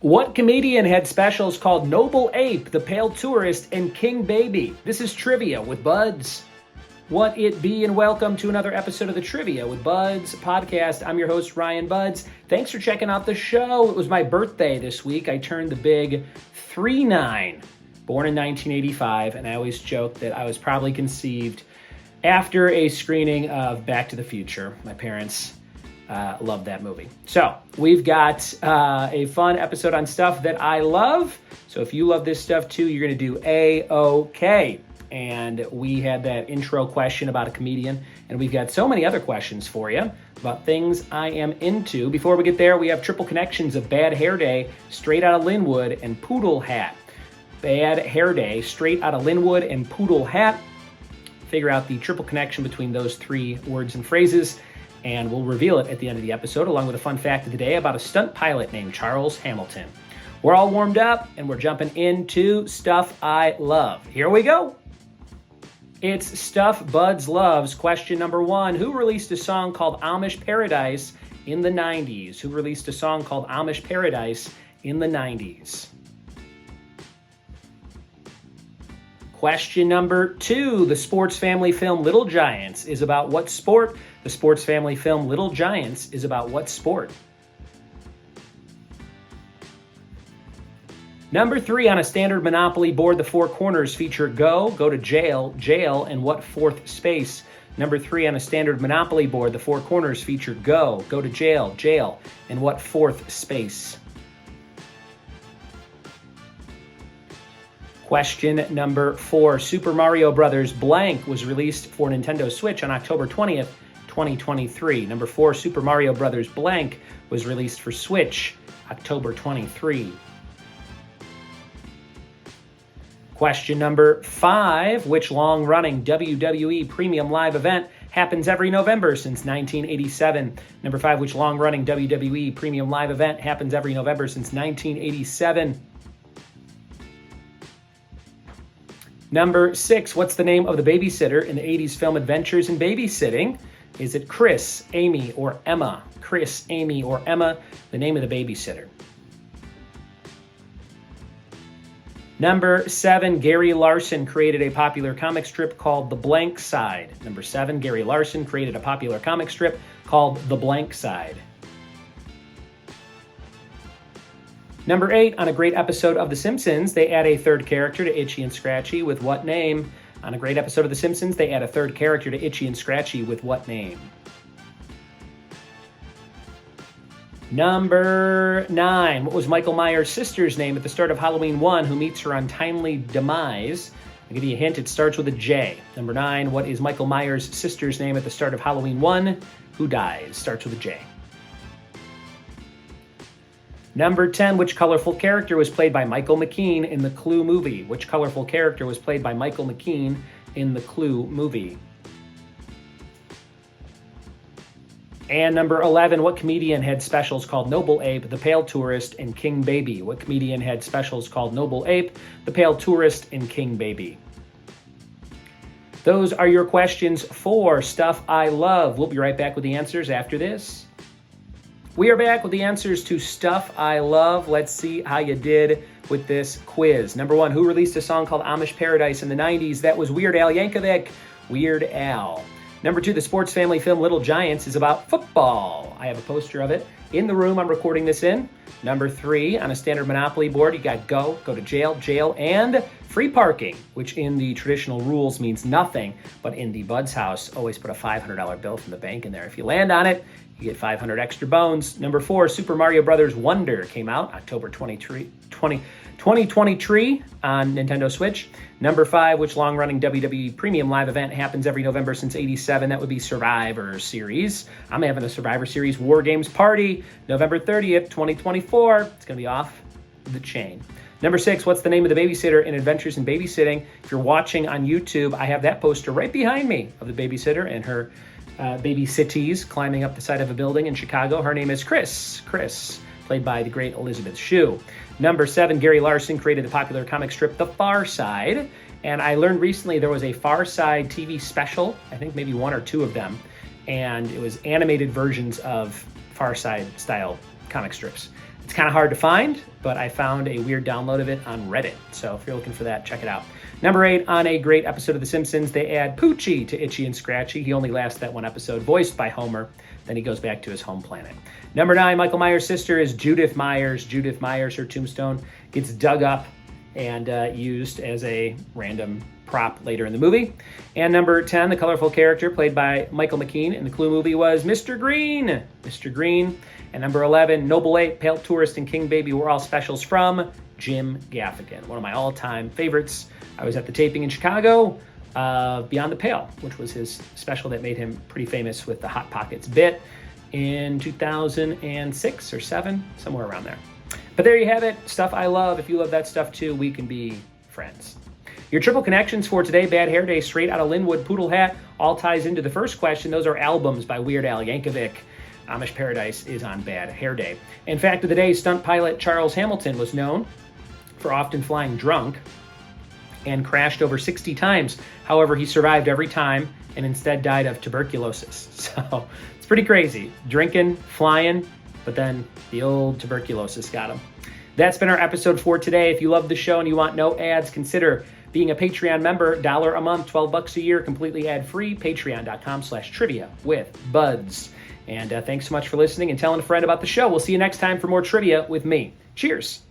What comedian had specials called Noble Ape, The Pale Tourist, and King Baby? This is Trivia with Buds. What it be, and welcome to another episode of the Trivia with Buds podcast. I'm your host, Ryan Buds. Thanks for checking out the show. It was my birthday this week. I turned the big 3-9, born in 1985, and I always joke that I was probably conceived after a screening of Back to the Future. My parents love that movie. So we've got a fun episode on stuff that I love. So if you love this stuff too, you're going to do A-OK. And we had that intro question about a comedian, and we've got so many other questions for you about things I am into. Before we get there, we have triple connections of Bad Hair Day, Straight Outta Linwood, and Poodle Hat. Bad Hair Day, Straight Outta Linwood, and Poodle Hat. Figure out the triple connection between those three words and phrases, and we'll reveal it at the end of the episode, along with a fun fact of the day about a stunt pilot named Charles Hamilton. We're all warmed up, and we're jumping into stuff I love. Here we go. It's Stuff Buds Loves. Question number 1. Who released a song called Amish Paradise in the 90s? Who released a song called Amish Paradise in the 90s? Question number 2. The sports family film Little Giants is about what sport? The sports family film Little Giants is about what sport? Number 3. On a standard Monopoly board, the four corners feature go to jail, jail, and what fourth space? Number 3. On a standard Monopoly board, the four corners feature go to jail, jail, and what fourth space? Question number 4. Super Mario Bros. Blank was released for Nintendo Switch on October 20th, 2023. Number 4. Super Mario Bros. Blank was released for Switch October 23. Question number 5. Which long-running WWE Premium Live event happens every November since 1987? Number 5. Which long-running WWE Premium Live event happens every November since 1987? Number 6, what's the name of the babysitter in the 80s film Adventures in Babysitting? Is it Chris, Amy, or Emma? Chris, Amy, or Emma, the name of the babysitter. Number 7, Gary Larson created a popular comic strip called The Blank Side. Number 7, Gary Larson created a popular comic strip called The Blank Side. Number 8, on a great episode of The Simpsons, they add a third character to Itchy and Scratchy with what name? On a great episode of The Simpsons, they add a third character to Itchy and Scratchy with what name? Number 9, what was Michael Myers' sister's name at the start of Halloween 1 who meets her untimely demise? I'll give you a hint, it starts with a J. Number 9, what is Michael Myers' sister's name at the start of Halloween 1 who dies? Starts with a J. Number 10, which colorful character was played by Michael McKean in the Clue movie? Which colorful character was played by Michael McKean in the Clue movie? And number 11, what comedian had specials called Noble Ape, The Pale Tourist, and King Baby? What comedian had specials called Noble Ape, The Pale Tourist, and King Baby? Those are your questions for Stuff I Love. We'll be right back with the answers after this. We are back with the answers to Stuff I Love. Let's see how you did with this quiz. Number 1, who released a song called Amish Paradise in the 90s? That was Weird Al Yankovic. Weird Al. Number 2, the sports family film Little Giants is about football. I have a poster of it in the room I'm recording this in. Number 3, on a standard Monopoly board, you got go to jail, jail, and free parking, which in the traditional rules means nothing, but in the Bud's house, always put a $500 bill from the bank in there. If you land on it, you get 500 extra bones. Number 4, Super Mario Bros. Wonder came out October 2023 on Nintendo Switch. Number 5, which long-running WWE Premium Live event happens every November since 87? That would be Survivor Series. I'm having a Survivor Series War Games party November 30th, 2024. It's going to be off the chain. Number 6, what's the name of the babysitter in Adventures in Babysitting? If you're watching on YouTube, I have that poster right behind me of the babysitter and her babysittees climbing up the side of a building in Chicago. Her name is Chris, played by the great Elizabeth Shue. Number 7, Gary Larson created the popular comic strip The Far Side. And I learned recently there was a Far Side TV special, I think maybe 1 or 2 of them. And it was animated versions of Far Side style comic strips. It's kind of hard to find, but I found a weird download of it on Reddit. So if you're looking for that, check it out. Number 8, on a great episode of The Simpsons, they add Poochie to Itchy and Scratchy. He only lasts that one episode, voiced by Homer. Then he goes back to his home planet. Number 9, Michael Myers' sister is Judith Myers. Judith Myers, her tombstone, gets dug up and used as a random prop later in the movie. And number 10, the colorful character played by Michael McKean in the Clue movie was Mr. Green. Mr. Green. And number 11, Noble Ape, Pale Tourist, and King Baby were all specials from Jim Gaffigan, one of my all-time favorites. I was at the taping in Chicago of Beyond the Pale, which was his special that made him pretty famous with the Hot Pockets bit in 2006 or 7, somewhere around there. But there you have it, stuff I love. If you love that stuff too, we can be friends. Your triple connections for today, Bad Hair Day, Straight Outta Linwood, Poodle Hat, all ties into the first question. Those are albums by Weird Al Yankovic. Amish Paradise is on Bad Hair Day. In fact of the day, stunt pilot Charles Hamilton was known for often flying drunk and crashed over 60 times. However, he survived every time and instead died of tuberculosis. So it's pretty crazy. Drinking, flying, but then the old tuberculosis got him. That's been our episode for today. If you love the show and you want no ads, consider being a Patreon member. $1 a month, $12 a year, completely ad-free. Patreon.com/trivia with Buds. And thanks so much for listening and telling a friend about the show. We'll see you next time for more trivia with me. Cheers.